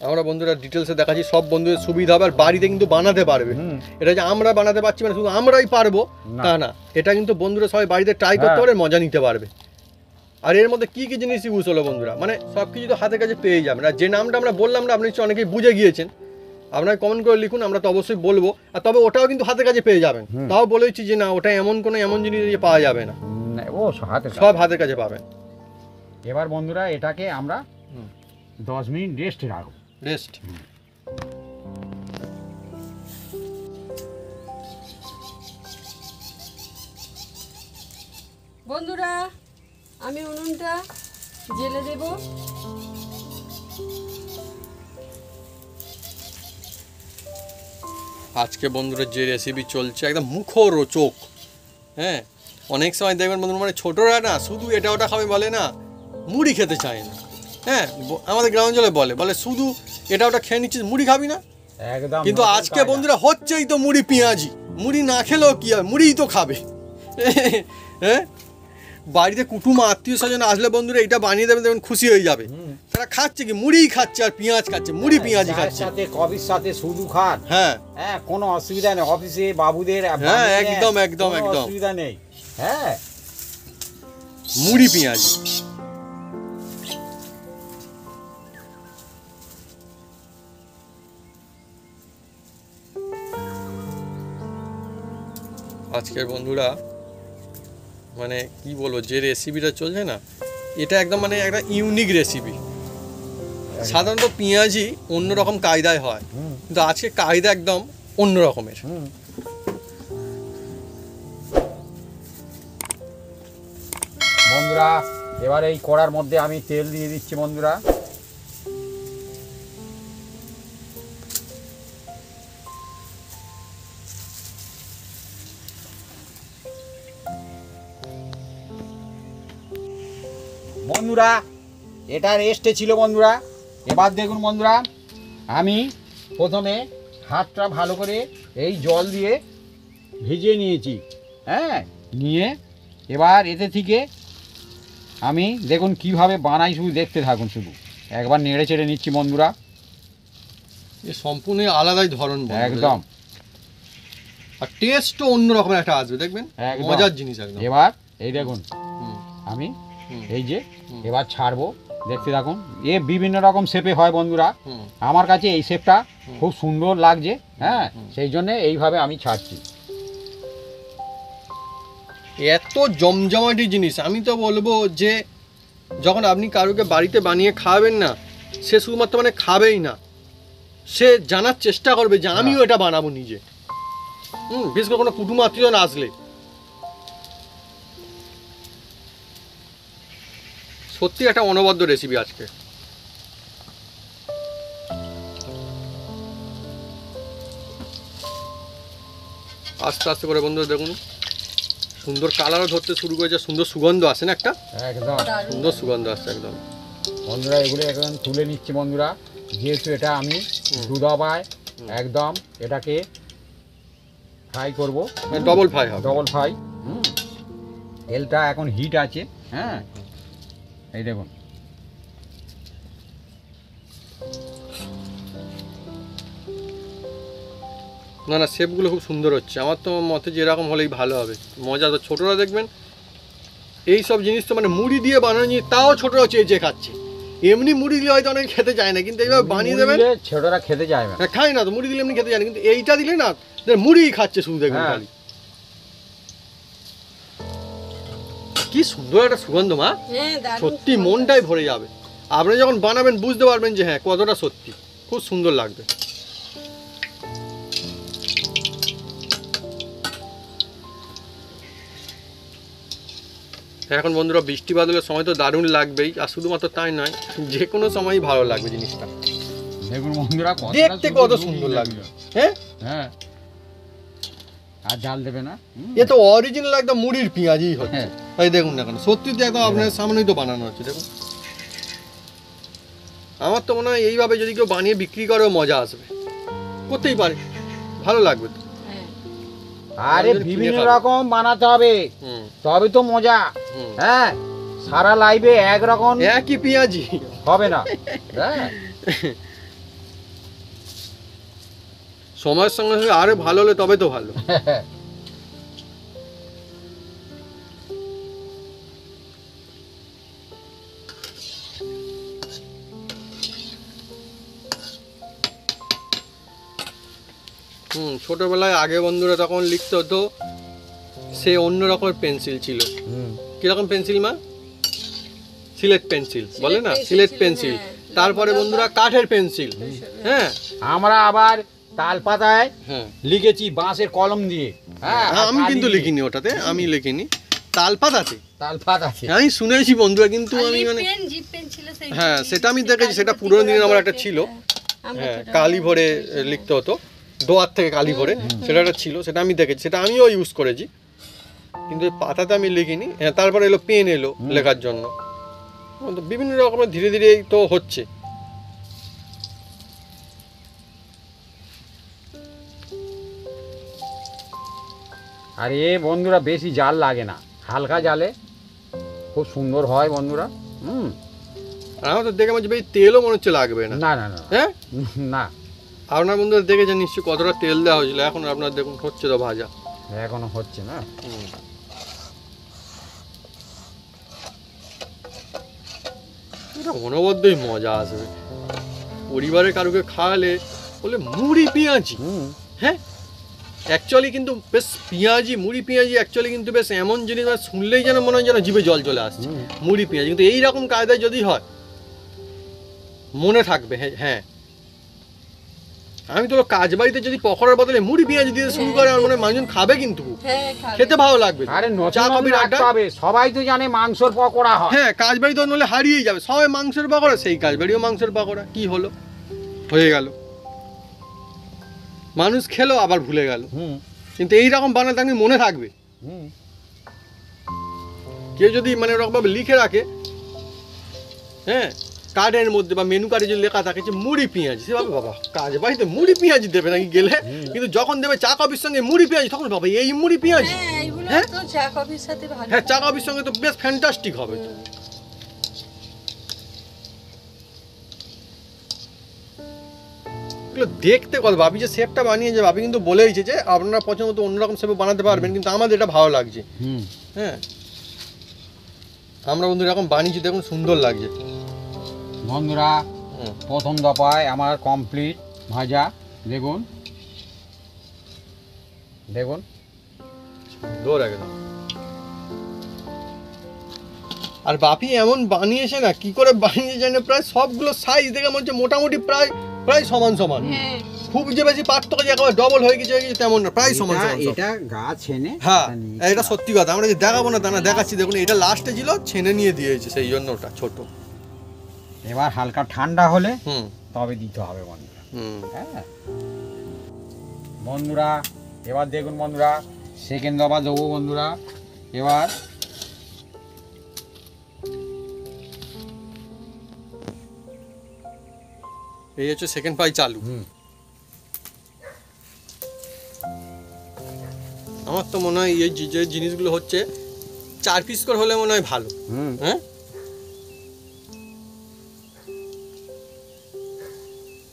A: আমরা বন্ধুরা ডিটেলসে দেখাচ্ছি, সব বন্ধুদের সুবিধা হবে আর বাড়িতে কিন্তু বানাতে পারবে।
B: হুম।
A: এটা যে আমরা বানাতে পারছি মানে শুধু আমরাই পারবো
B: না।
A: তা না, এটা কিন্তু বন্ধুরা সবাই বাড়িতে ট্রাই করতে
B: হ্যাঁ।
A: পারে, মজা নিতে পারবে। আর এর মধ্যে কি কি জিনিস ইউজ হলো বন্ধুরা, মানে সব কিছু তো হাতের কাছে পেয়ে যাবেন। আর যে নামটা আমরা বললাম না, আপনি নিশ্চয়ই অনেকেই বুঝে গিয়েছেন, আপনারা কমেন্ট করে লিখুন, আমরা তো অবশ্যই বলবো। আর তবে ওটাও কিন্তু হাতের কাছে পেয়ে যাবেন, তাও বলেছি যে না ওটা এমন জিনিস যে পাওয়া যাবে না,
B: ও হাতে
A: সব হাতের কাছে পাবেন।
B: এবার বন্ধুরা এটাকে আমরা
A: হুম।
B: 10 মিনিট রেস্ট রাখবো।
A: রেস্ট।
C: বন্ধুরা আমি উনুনটা জেলে দেব।
A: আজকে বন্ধুরা যে রেসিপি চলছে একদম মুখরোচক। হ্যাঁ অনেক সময় দেখবেন বন্ধুরা মানে ছোটরা না শুধু এটা ওটা খাবে বলে না, মুড়ি খেতে চায় না। হ্যাঁ আমাদের গ্রামাঞ্চলে বলে শুধু এটা ওটা খেয়ে নিচ্ছিস, মুড়ি খাবি না।
B: একদম।
A: কিন্তু আজকে বন্ধুরা হচ্ছেই তো মুড়ি পেঁয়াজি, মুড়ি না খেলেও কি হবে, মুড়িই তো খাবে। হ্যাঁ বাড়িতে কুটুম আত্মীয় স্বজন আসলে বন্ধুরা এটা বানিয়ে দেবেন, দেখবেন খুশি হয়ে যাবে। তারা খাচ্ছে কি, মুড়িই খাচ্ছে আর পেঁয়াজ খাচ্ছে, মুড়ি পেঁয়াজি খাচ্ছে।
B: সাথে কফির সাথে শুধু খান।
A: হ্যাঁ
B: হ্যাঁ কোনো অসুবিধা নেই, অফিসে বাবুদের
A: হ্যাঁ, একদম, একদম,
B: কোনো
A: একদম।
B: অসুবিধা নেই। হ্যাঁ
A: মুড়ি পেঁয়াজি। আজকের বন্ধুরা মানে কি বলবো, যে রেসিপিটা চলছে না, এটা একদম মানে একটা ইউনিক রেসিপি। সাধারণত পেঁয়াজি অন্যরকম কায়দায় হয়, কিন্তু আজকে কায়দা একদম অন্য রকমের।
B: বন্ধুরা এবার এই কড়ার মধ্যে আমি তেল দিয়ে দিচ্ছি বন্ধুরা। বন্ধুরা এটা রেস্টে ছিল বন্ধুরা। এবার দেখুন বন্ধুরা, আমি প্রথমে হাতটা ভালো করে এই জল দিয়ে ভিজিয়ে নিয়েছি। হ্যাঁ, নিয়ে এবার এতে থেকে আমি দেখুন কিভাবে বানাই, শুধু দেখতে থাকুন, শুধু একবার নেড়ে চেড়ে নিচ্ছি বন্ধুরা।
A: এ সম্পূর্ণ আলাদাই ধরন বন্ধুরা।
B: একদম,
A: আর টেস্টও অন্য রকমের একটা আসবে, দেখবেন
B: একদম।
A: মজার জিনিস একদম।
B: এবার এই দেখুন
A: হুম,
B: আমি
A: হুম,
B: এই যে
A: হুম।
B: এবার ছাড়বো, দেখতে থাকুন। এ বিভিন্ন রকম শেপে হয় বন্ধুরা,
A: হুম,
B: আমার কাছে এই শেপটা
A: হুম।
B: খুব সুন্দর লাগছে। হ্যাঁ,
A: হুম।
B: সেই জন্যে এইভাবে আমি ছাড়ছি।
A: এত জমজমাটি জিনিস, আমি তো বলবো যে যখন আপনি কারোকে বাড়িতে বানিয়ে খাওয়াবেন না, সে শুধুমাত্র মানে খাবেই না, সে জানার চেষ্টা করবে যে আমিও এটা বানাবো নিজে। বিশেষ করে কোনো কুটুম আত্মীয়জন আসলে। সত্যি একটা অনবদ্য রেসিপি আজকে। আস্তে আস্তে করে বন্ধুরা দেখুন, সুন্দর কালারও ধরতে শুরু করেছে, সুন্দর সুগন্ধ আসে না, একটা
B: একদম
A: সুন্দর সুগন্ধ আসছে একদম।
B: বন্ধুরা এগুলো একদম তুলে নিচ্ছি বন্ধুরা, যেহেতু এটা আমি দুধাবায় একদম এটাকে ফ্রাই করব,
A: ডবল ফ্রাই হবে।
B: Double fry. তেলটা এখন হিট আছে। হ্যাঁ, এই দেখুন
A: না না, শেপগুলো খুব সুন্দর হচ্ছে। আমার তো মতে যেরকম হলেই ভালো হবে, মজা। তো ছোটরা দেখবেন এই সব জিনিস তো মানে মুড়ি দিয়ে বানানো জিনিস, তাও ছোটরা চেয়ে খাচ্ছে। এমনি মুড়ি দিলে হয়তো অনেকে খেতে চায় না, কিন্তু এইভাবে বানিয়ে দেবেন,
B: ছোটরা খেতে যায় না।
A: খায় না তো, মুড়ি দিলে এমনি খেতে চায় না, কিন্তু এইটা দিলে না মুড়ি খাচ্ছে শুধু, দেখবেন
B: হ্যাঁ।
A: খালি। কি সুন্দর একটা সুগন্ধ মা,
C: হ্যাঁ, দারুণ
A: সত্যি
C: সুগন্ধ।
A: মনটাই ভরে যাবে। আপনি যখন বানাবেন বুঝতে পারবেন যে হ্যাঁ কতটা সত্যি, খুব সুন্দর লাগবে। এখন বন্ধুরা বৃষ্টি বাদলের সময় তো দারুণ লাগবেই, আর শুধুমাত্র তাই নয়, যে কোনো সময়ই ভালো লাগবে জিনিসটা।
B: দেখুন বন্ধুরা
A: দেখতে কত সুন্দর লাগবে। হ্যাঁ,
B: হ্যাঁ, আর জাল দেবে না।
A: এ তো অরিজিনাল একদম মুড়ির পেঁয়াজি হচ্ছে।
B: হ্যাঁ।
A: এই দেখুন না কেন, সত্যি তো একদম আপনার সামনেই তো বানানো হচ্ছে, দেখুন। আমার তো মনে হয় এইভাবে যদি কেউ বানিয়ে বিক্রি করেও মজা আসবে, করতেই পারে, ভালো লাগবে তো।
C: হ্যাঁ,
B: আরে
A: কিনে
B: বিভিন্ন
A: খাবে।
B: রকম বানাতে হবে,
A: হুম,
B: তবে তো মজা।
A: হুম।
B: হ্যাঁ, সারা লাইভে একরকম
A: একই পেঁয়াজি
B: হবে না। হ্যাঁ,
A: সময়ের সঙ্গে সঙ্গে আরো ভালো হলে তবে তো ভালো। ছোটবেলায় আগে বন্ধুরা তখন লিখতে হতো, সে অন্য রকমের পেন্সিল ছিল। কিরকম পেন্সিল মা? সিলেট পেন্সিল বলে না,
C: পেন্সিল
A: সিলেট
C: ছিল,
A: পেন্সিল।
C: হ্যাঁ।
A: তারপরে বন্ধুরা কাঠের পেন্সিল। হ্যাঁ,
B: আমরা আবার তাল পাতায়
A: হ্যাঁ,
B: লিখেছি বাঁশের কলম দিয়ে। হ্যাঁ, আর
A: আমি
B: কালি
A: কিন্তু
B: দিয়ে।
A: লিখিনি ওটাতে, আমি লিখিনি তালপাতাতে।
B: তাল পাতা আছে।
A: আমি শুনেছি বন্ধুরা, কিন্তু
C: আর
A: আমি
C: লিপ
A: মানে
C: পেন, জিপ পেন ছিল সেই
A: হ্যাঁ,
C: জিপ
A: সেটা আমি
C: পেন,
A: দেখেছি, সেটা
C: কালি
A: পুরোনো দিনের আমার
C: ভর্তি
A: একটা
C: করা
A: ছিল।
C: হতো। আমরা
A: হ্যাঁ,
C: ছোটবেলায়
A: কালি ভরে
C: করেছি।
A: লিখতে হতো, দোয়ার থেকে কালি ভরে, সেটা একটা ছিল, সেটা আমি দেখেছি, সেটা আমিও ইউজ করেছি, কিন্তু ওই পাতাতে আমি লিখিনি। হ্যাঁ, তারপরে এলো পেন, এলো লেখার জন্য। তো বিভিন্ন রকমের ধীরে ধীরে তো হচ্ছে।
B: আর এ বন্ধুরা বেশি জাল লাগে না, হালকা জালে খুব সুন্দর হয় বন্ধুরা।
A: আর আমার তো দেখে মনে হচ্ছে বেশি তেলও মনে হচ্ছে লাগবে না।
B: না না না
A: হ্যাঁ,
B: না,
A: আপনার বন্ধুরা দেখেছেন নিশ্চয়ই কতটা তেল দেওয়া হয়েছিল, এখন আপনার দেখুন হচ্ছে তো ভাজা।
B: এখনো হচ্ছে না।
A: এটা অনবদ্যই মজা আসবে। পরিবারে কারুকে খাওয়ালে বলে মুড়ি পেঁয়াজি, হ্যাঁ অ্যাকচুয়ালি কিন্তু বেশ পেঁয়াজি, মুড়ি পেঁয়াজি অ্যাকচুয়ালি কিন্তু বেশ এমন জিনিস, মানে শুনলেই যেন মনে হয় যেন জিভে জল চলে আসছে। মুড়ি পেঁয়াজি কিন্তু এইরকম কায়দায় যদি হয় মনে থাকবে। হ্যাঁ আমি তো কাজ বাড়িতে যদি পকোড়ার বদলে মুড়ি পেঁয়াজি দিয়ে শুরু করে আমার মনে হয় মানুষজন খাবে, কিন্তু
C: হ্যাঁ খাবে।
A: খেতে ভালো লাগবে।
B: আরে
A: চা
B: নতুন
A: কফির আড্ডা,
B: হবে, সবাই তো জানে মাংসর পকোড়া হয়।
A: হ্যাঁ কাজ বাড়ি তো নলে হারিয়েই যাবে, সবাই মাংসের পকোড়া, সেই কাজ বাড়িও মাংসের পকোড়া, কি হলো, হয়ে গেল, মানুষ খেলো আবার ভুলে গেল। কিন্তু এইরকম বানাতে আপনি মনে থাকবে। কেউ যদি মানে ওরকমভাবে লিখে রাখে, হ্যাঁ কার্ডের মধ্যে বা মেনু কার্ডে যদি লেখা থাকে যে মুড়ি পেঁয়াজি, সে ভাবে বাবা কাজ বাড়িতে মুড়ি পেঁয়াজি দেবে নাকি গেলে, কিন্তু যখন দেবে চা কফির সঙ্গে মুড়ি পেঁয়াজি, তখন বাবা এই মুড়ি পেঁয়াজি,
C: হ্যাঁ এইগুলো
A: হ্যাঁ?
C: তো চা কফির সাথে ভালো।
A: হ্যাঁ চা কফির সঙ্গে তো বেশ ফ্যান্টাস্টিক হবে তো। এগুলো দেখতে কথা, ভাবি যে শেপটা বানিয়েছে, ভাবি কিন্তু বলেইছে যে আপনারা পছন্দ মতো অন্যরকম শেপে বানাতে পারবেন, কিন্তু আমাদের এটা ভালো লাগছে। হ্যাঁ আমরা বন্ধু এরকম বানিয়েছি, দেখুন সুন্দর লাগছে
B: বন্ধুরা। প্রথম দফায় আমার কমপ্লিট ভাজা, দেখুন দেখুন
A: সুন্দর একদম। আর বাপি এমন বানিয়েছে না, কি করে বানিয়েছে জানে, প্রায় সবগুলো সাইজ দেখে মনে হচ্ছে মোটামুটি প্রায় প্রায় সমান সমান,
C: হ্যাঁ
A: খুব যে বেশি পার্থক্য যে একেবারে ডবল হয়ে গেছে তেমন না, প্রায় সমান সমান সব।
B: এটা গাছ এনে
A: হ্যাঁ এটা সত্যি কথা, আমরা যে দেখাবো না তা না, দেখাচ্ছি দেখুন, এটা লাস্টে ছিল ছেনে নিয়ে দিয়েছে, সেই জন্য ওটা ছোট।
B: এবার হালকা ঠান্ডা হলে
A: হুম
B: তবে দিতে হবে বন্ধুরা।
A: হুম
B: হ্যাঁ বন্ধুরা, এবার দেখুন বন্ধুরা, সেকেন্ড দফা দেবো বন্ধুরা। এবার
A: এই হচ্ছে সেকেন্ড পাই চালু। আমার তো মনে হয় এই যে জিনিসগুলো হচ্ছে 4 পিস করে হলে মনে হয় ভালো। হ্যাঁ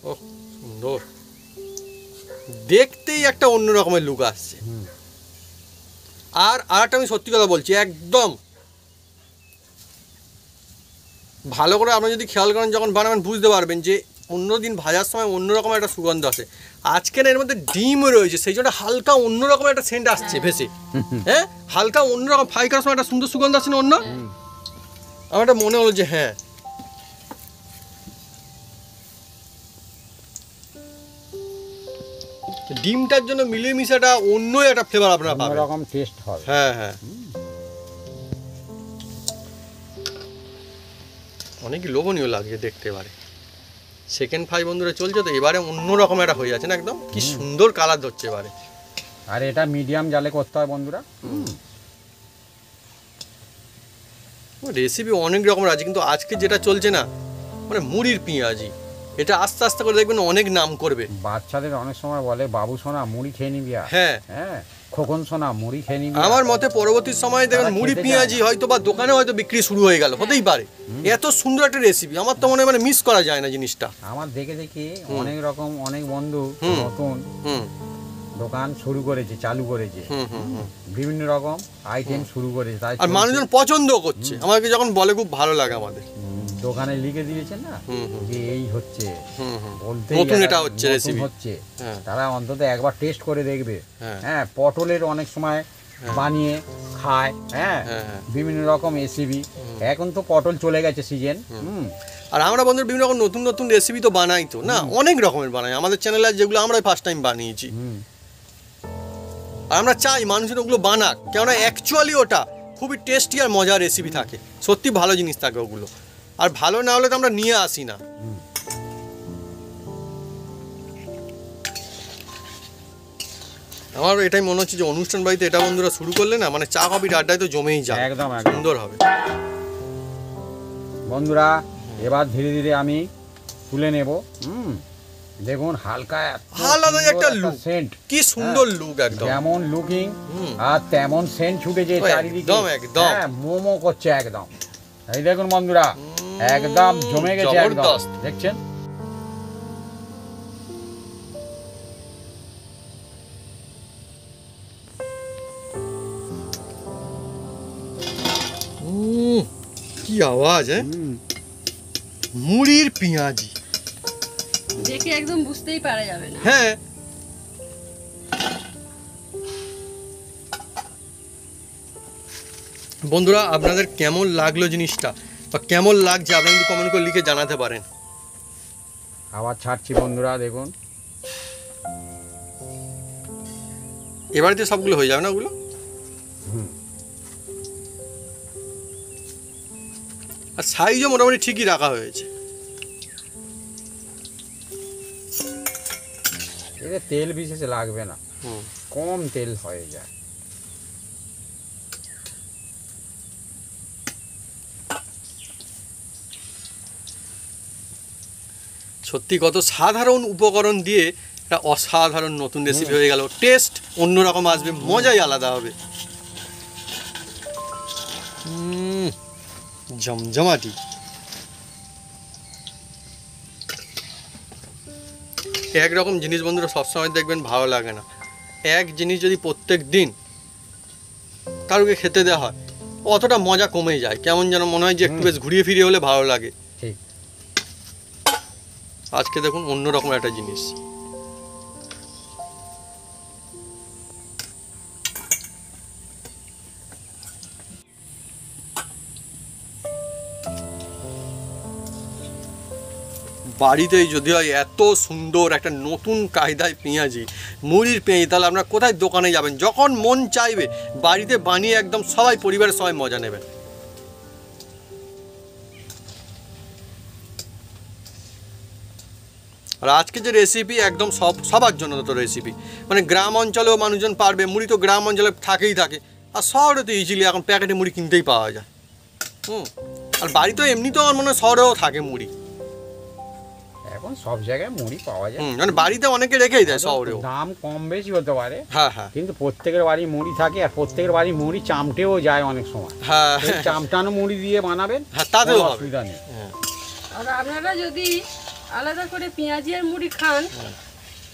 A: ও সুন্দর, দেখতেই একটা অন্য রকমের লুক আসছে। আর একটা আমি সত্যি কথা বলছি, একদম ভালো করে আপনি যদি খেয়াল করেন, যখন বানাবেন বুঝতে পারবেন যে অন্যদিন ভাজার সময় অন্যরকম একটা সুগন্ধ আসে, আজকের এর মধ্যে ডিম রয়েছে, সেই জন্য হালকা অন্যরকম একটা সেন্ট আসছে ভেসে। হ্যাঁ হালকা অন্যরকম ফ্রাই করার সময় একটা সুন্দর সুগন্ধ আসছে না অন্য, আমার একটা মনে হলো যে হ্যাঁ ডিমটার জন্য মিলেমিশাটা অন্য একটা ফ্লেভার আপনারা পাবেন,
B: রকম টেস্ট হবে।
A: হ্যাঁ হ্যাঁ অনেক লোভনীয় লাগছে দেখতে। এবারে সেকেন্ড ফ্রাই বন্ধুরা চলছে তো, এবারে অন্যরকম একটা হয়ে যাচ্ছে না, একদম কি সুন্দর কালার ধরছে এবারে।
B: আর এটা মিডিয়াম জালে করতে হয় বন্ধুরা।
A: রেসিপি অনেক রকমের আছে, কিন্তু আজকে যেটা চলছে না মানে মুড়ির পেঁয়াজি, এটা আস্তে আস্তে করে দেখবেন অনেক নাম করবে।
B: বাচ্চাদের অনেক সময় বলে বাবু সোনা মুড়ি খেয়ে নিবি,
A: হ্যাঁ
B: হ্যাঁ খোকন সোনা মুড়ি খেয়ে নিবি।
A: আমার মতে পরবর্তী সময়ে দেখবেন মুড়ি পেঁয়াজি হয়তো বা দোকানে হয়তো বিক্রি শুরু হয়ে গেল, হতেই পারে। এত সুন্দর একটা রেসিপি, আমার তো মনে হয় মানে মিস করা যায় না জিনিসটা।
B: আমার দেখে দেখে অনেক রকম অনেক বন্ধু নতুন দোকান শুরু করেছে, চালু করেছে, বিভিন্ন রকম আইটেম শুরু করেছে, তাই
A: আর মানুষজন পছন্দ করছে, আমাকে যখন বলে খুব ভালো লাগে। আমাদের
B: দোকানে লিখে দিয়েছেন না যে এই হচ্ছে, বলতে
A: নতুন এটা হচ্ছে রেসিপি
B: হচ্ছে, তারা অন্তত একবার টেস্ট করে দেখবে। হ্যাঁ পটলের অনেক সময় বানিয়ে খায়, হ্যাঁ বিভিন্ন রকম রেসিপি। এখন তো পটল চলে গেছে সিজন।
A: আর আমরা বন্ধুরা বিভিন্ন রকম নতুন নতুন রেসিপি তো বানাই, তো না অনেক রকমের বানাই আমাদের চ্যানেলে, যেগুলো আমরা ফার্স্ট টাইম বানিয়েছি। আর আমরা চাই মানুষের ওগুলো বানাক, কেননা অ্যাকচুয়ালি ওটা খুবই টেস্টি আর মজার রেসিপি থাকে, সত্যি ভালো জিনিস থাকে ওগুলো। আর ভালো না হলে তো আমরা নিয়ে আসি না। আমার এটাই মনে হচ্ছে যে অনুষ্ঠান বাড়িতে এটা বন্ধুরা শুরু করলে না, মানে চা কফির আড্ডায় তো জমেই যায়,
B: একদম
A: সুন্দর হবে
B: বন্ধুরা। এবার ধীরে ধীরে আমি তুলে নেব। দেখুন হালকা
A: আলাদা একটা লুক,
B: সেন্ট,
A: কি সুন্দর লুক, একদম
B: যেমন লুকিং আর তেমন সেন্ট ছুটেছে চারিদিকে,
A: একদম একদম
B: মোমো করছে একদম। এই দেখুন বন্ধুরা, একদম জমে গেছে, একদম দেখছেন।
A: কি আওয়াজ, হ্যাঁ মুড়ির পেঁয়াজি।
C: দেখে একদম বুঝতেই পারা যাবে না।
A: হ্যাঁ, বন্ধুরা আপনাদের কেমন লাগলো জিনিসটা বা কেমন লাগছে আপনারা কিন্তু কমেন্ট করে লিখে জানাতে পারেন।
B: আবার ছাড়ছি বন্ধুরা, দেখুন।
A: এবারে সবগুলো হয়ে যাবে না ওগুলো? আর সাইজও মোটামুটি ঠিকই রাখা হয়েছে।
B: এতে তেল বিশেষ লাগবে না,
A: হুম,
B: কম তেল হয়ে যায়।
A: সত্যি কত সাধারণ উপকরণ দিয়ে একটা অসাধারণ নতুন রেসিপি হয়ে গেল। টেস্ট অন্যরকম আসবে, মজাই আলাদা হবে। জমজমাটি। একরকম জিনিস বন্ধুরা সবসময় দেখবেন ভালো লাগে না। এক জিনিস যদি প্রত্যেক দিন কারোকে খেতে দেওয়া হয় অতটা মজা কমে যায়, কেমন যেন মনে হয় যে একটু বেশ ঘুরিয়ে ফিরিয়ে হলে ভালো লাগে।
B: ঠিক।
A: আজকে দেখুন অন্যরকম একটা জিনিস। বাড়িতেই যদি হয় এত সুন্দর একটা নতুন কায়দায় পেঁয়াজি, মুড়ির পেঁয়াজি, তাহলে আপনারা কোথায় দোকানে যাবেন? যখন মন চাইবে বাড়িতে বানিয়ে একদম সবাই পরিবারের সবাই মজা নেবেন। আর আজকে যে রেসিপি একদম সবার জন্য তো রেসিপি, মানে গ্রাম অঞ্চলেও মানুষজন পারবে। মুড়ি তো গ্রাম অঞ্চলে থাকেই থাকে, আর শহরে তো ইজিলি এখন প্যাকেটে মুড়ি কিনতেই পাওয়া যায়। আর বাড়িতেও এমনিতেও আমার মনে হয় শহরেও থাকে মুড়ি,
B: এখন সব জায়গায় মুড়ি পাওয়া যায়।
A: মানে বাড়িতে অনেকে রেখেই দেয় শহরেও।
B: দাম কম বেশি হতে পারে,
A: হ্যাঁ হ্যাঁ
B: কিন্তু প্রত্যেকের বাড়ি মুড়ি থাকে, আর প্রত্যেকের বাড়ি মুড়ি চামটেও যায় অনেক সময়।
A: হ্যাঁ
B: এই চামটানো মুড়ি দিয়ে বানাবেন,
A: হ্যাঁ, তাতেও
B: কোনো
A: হবে।
B: অসুবিধা নেই।
A: হ্যাঁ।
C: আর আপনারা যদি আলাদা করে পেঁয়াজি আর মুড়ি খান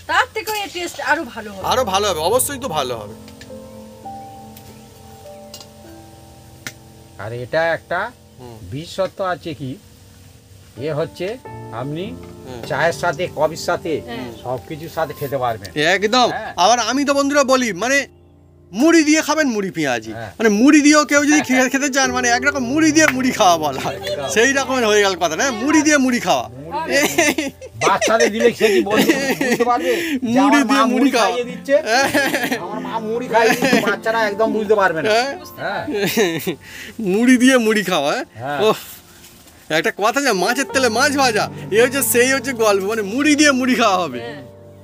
C: তার থেকেও এর টেস্ট আরো ভালো হবে।
A: আরো ভালো হবে, অবশ্যই তো ভালো হবে।
B: আর এটা একটা
A: হুম।
B: বিশেষত্ব আছে কি, এ হচ্ছে আপনি
A: হুম।
B: চায়ের সাথে, কফির সাথে,
C: হ্যাঁ।
B: সব কিছুর সাথে খেতে পারবেন।
A: একদম।
B: হ্যাঁ।
A: আবার আমি তো বন্ধুরা বলি, মানে মুড়ি দিয়ে খাবেন মুড়ি পেঁয়াজি,
B: হ্যাঁ।
A: মানে মুড়ি দিয়েও কেউ যদি খেতে চান, মানে একরকম মুড়ি দিয়ে মুড়ি খাওয়া বলা হয়, সেই রকমের হয়ে গেল কথা না, মুড়ি দিয়ে মুড়ি খাওয়া।
B: বাচ্চাদের দিলে সে কি বুঝতে পারবে যে
A: মুড়ি
B: আমার মা
A: দিয়ে মুড়ি খাওয়া।
B: খাইয়ে দিচ্ছে, আমার মা মুড়ি খাইয়ে দিচ্ছে, বাচ্চারা একদম বুঝতে পারবে না। হ্যাঁ,
A: মুড়ি দিয়ে মুড়ি খাওয়া।
B: হ্যাঁ।
A: ও একটা কথা যে মাছের তেলে মাছ ভাজা, এ হচ্ছে সেই হচ্ছে গল্প, মানে মুড়ি দিয়ে মুড়ি খাওয়া হবে।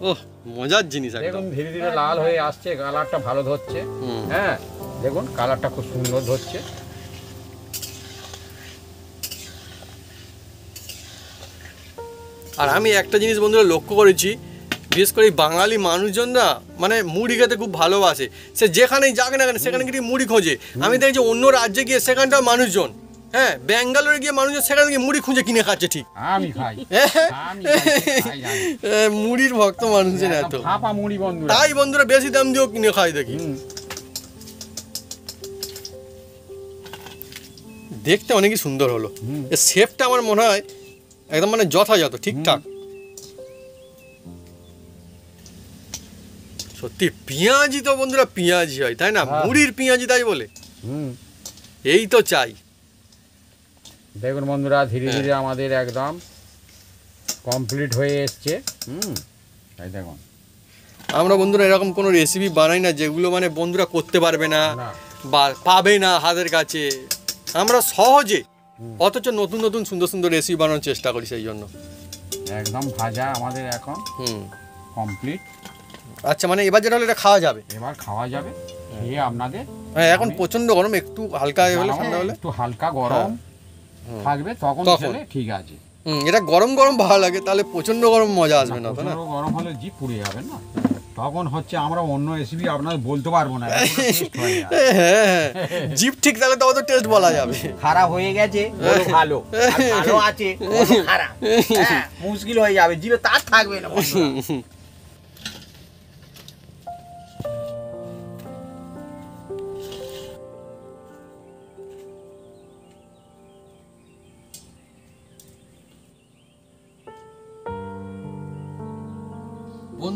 A: ওহ, মজার জিনিস একদম।
B: দেখুন ধীরে ধীরে লাল হয়ে আসছে, কালারটা ভালো ধরছে।
A: হুম।
B: হ্যাঁ, দেখুন কালারটা খুব সুন্দর ধরছে।
A: আর আমি একটা জিনিস বন্ধুরা লক্ষ্য করেছি, বিশেষ করে এই বাঙালি মানুষজনরা মানে মুড়ি খেতে খুব ভালোবাসে। সে যেখানেই যাক না কেন সেখানে গিয়ে মুড়ি খোঁজে। আমি দেখছি অন্য রাজ্যে গিয়ে সেখানটাও মানুষজন, হ্যাঁ, ব্যাঙ্গালোরে গিয়ে মানুষজন সেখানে গিয়ে মুড়ি খুঁজে কিনে খাচ্ছে ঠিক।
B: আমি খাই, আমি খাই, জানি।
A: মুড়ির ভক্ত মানুষজন এত,
B: একদম ফাঁপা মুড়ি বন্ধুরা।
A: তাই বন্ধুরা বেশি দাম দিয়েও কিনে খাই দেখি।
B: হুম।
A: দেখতে অনেকই সুন্দর হলো।
B: হুম।
A: এর শেপটা আমার মনে হয় একদম মানে যথাযথ, ঠিকঠাক। সত্যি পেঁয়াজি তো বন্ধুরা পেঁয়াজি হয়, তাই না?
B: হ্যাঁ।
A: মুড়ির পেঁয়াজি তাই বলে,
B: হুম।
A: এই তো চাই।
B: দেখুন বন্ধুরা ধীরে
A: হ্যাঁ।
B: ধীরে আমাদের একদম কমপ্লিট হয়ে এসছে। এই দেখুন।
A: আমরা বন্ধুরা এরকম কোনো রেসিপি বানাই না যেগুলো মানে বন্ধুরা করতে পারবে না
B: না।
A: বা পাবে না হাতের কাছে। আমরা সহজে অথচ নতুন নতুন সুন্দর সুন্দর রেসিপি বানানোর চেষ্টা করি, সেই জন্য।
B: একদম ভাজা আমাদের এখন কমপ্লিট।
A: আচ্ছা, মানে এবার যেটা হলো এটা খাওয়া যাবে।
B: এবার খাওয়া যাবে। খেয়ে আপনাদের
A: হ্যাঁ, এখন প্রচন্ড গরম, একটু হালকা হলে ঠান্ডা হলে
B: একটু হালকা গরম থাকবে, তখন
A: তখন।
B: খেলে ঠিক আছে।
A: এটা গরম গরম ভালো লাগে, তাহলে প্রচন্ড গরম মজা আসবে না, তাই না?
B: প্রচণ্ড গরম হলে জিভ পুড়ে যাবে না, তখন হচ্ছে আমরা অন্য রেসিপি আপনাদের বলতে পারবো না। এতটা taste হয় না।
A: হ্যাঁ, জিপ ঠিক থাকলে তবে তো টেস্ট বলা যাবে।
B: খারাপ হয়ে গেছে বলো ভালো, আর ভালো আছে বলো খারাপ। হ্যাঁ, মুশকিল হয়ে যাবে, জিভে তার থাকবে না বন্ধুরা।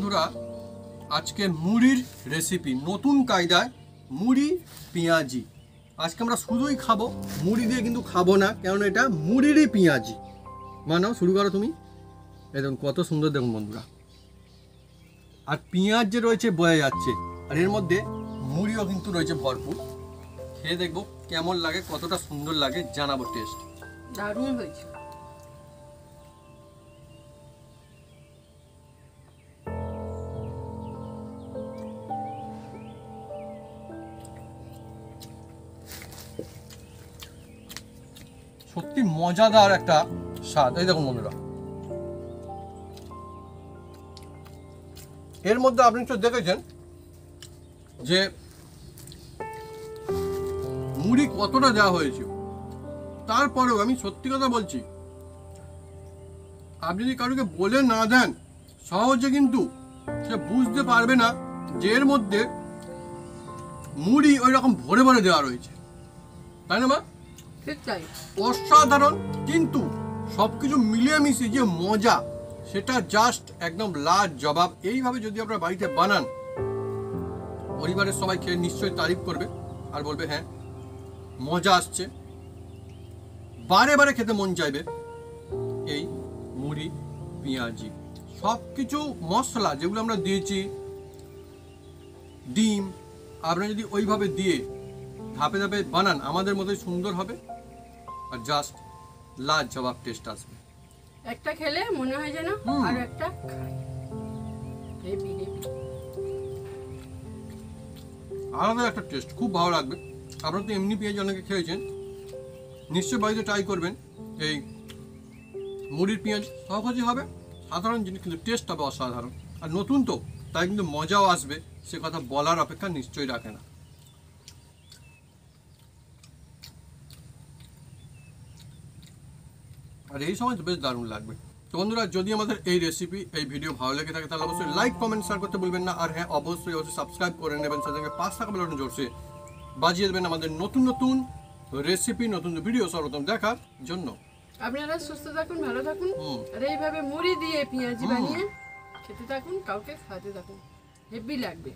A: বন্ধুরা, আজকে মুড়ির রেসিপি, নতুন কায়দায় মুড়ি পেঁয়াজি। আজকে আমরা শুধুই খাবো, মুড়ি দিয়ে কিন্তু খাবো না, কারণ এটা মুড়িরই পেঁয়াজি। মানো, শুরু করো তুমি। এই দেখুন কত সুন্দর, দেখুন বন্ধুরা। আর পেঁয়াজ যে রয়েছে বয়ে যাচ্ছে, আর এর মধ্যে মুড়িও কিন্তু রয়েছে ভরপুর। খেয়ে দেখবো কেমন লাগে, কতটা সুন্দর লাগে, জানাবো টেস্ট।
C: দারুণ হয়েছে।
A: সত্যি মজাদার একটা স্বাদ। এই দেখুন বন্ধুরা, এর মধ্যে আপনি তো দেখেছেন যে মুড়ি কতটা দেওয়া হয়েছে। তারপরেও আমি সত্যি কথা বলছি, আপনি যদি কারোকে বলে না দেন, সহজে কিন্তু সে বুঝতে পারবে না যে এর মধ্যে মুড়ি ওই রকম ভরে ভরে দেওয়া রয়েছে, তাই না মা?
C: ঠিক তাই।
A: অসাধারণ, কিন্তু সবকিছু মিলিয়ে মিশিয়ে যে মজা, সেটা জাস্ট একদম লাজবাব। এইভাবে যদি আপনারা বাড়িতে বানান, পরিবারের সবাই খেয়ে নিশ্চয়ই তারিফ করবে আর বলবে হ্যাঁ মজা আসছে, বারে বারে খেতে মন চাইবে। এই মুড়ি পেঁয়াজি, সব কিছু মশলা যেগুলো আমরা দিয়েছি, ডিম, আপনারা যদি ওইভাবে দিয়ে ধাপে ধাপে বানান, আমাদের মতোই সুন্দর হবে আর জাস্ট লাজবাব টেস্ট আসবে।
C: একটা খেলে মনে হয় যেন আর একটা খাই। হেভি হেভি,
A: আলাদা একটা টেস্ট, খুব ভালো লাগবে। আপনারা তো এমনি পেঁয়াজ অনেকে খেয়েছেন, নিশ্চয়ই বাড়িতে ট্রাই করবেন। এই মুড়ির পেঁয়াজ সহজে হবে, সাধারণ জিনিস, কিন্তু টেস্ট হবে অসাধারণ। আর নতুন তো, তাই কিন্তু মজাও আসবে, সে কথা বলার অপেক্ষা নিশ্চয়ই রাখে না। আর এই সময় তো বেশ দারুণ লাগবে। তো বন্ধুরা, যদি আমাদের এই রেসিপি, এই ভিডিও ভালো লেগে থাকে, তাহলে অবশ্যই লাইক, কমেন্ট, শেয়ার করতে ভুলবেন না। আর হ্যাঁ, অবশ্যই সাবস্ক্রাইব করে নেবেন, সেটাকে পাঁচ টাকা বেলানো জোরসে বাজিয়ে দেবেন আমাদের নতুন নতুন রেসিপি, নতুন ভিডিও সর্বপ্রথম দেখার জন্য।
C: আপনারা সুস্থ থাকুন, ভালো থাকুন, আর এইভাবে মুড়ি দিয়ে পেঁয়াজি বানিয়ে খেতে থাকুন, কাউকে খাওয়াতে থাকুন, হেভি লাগবে।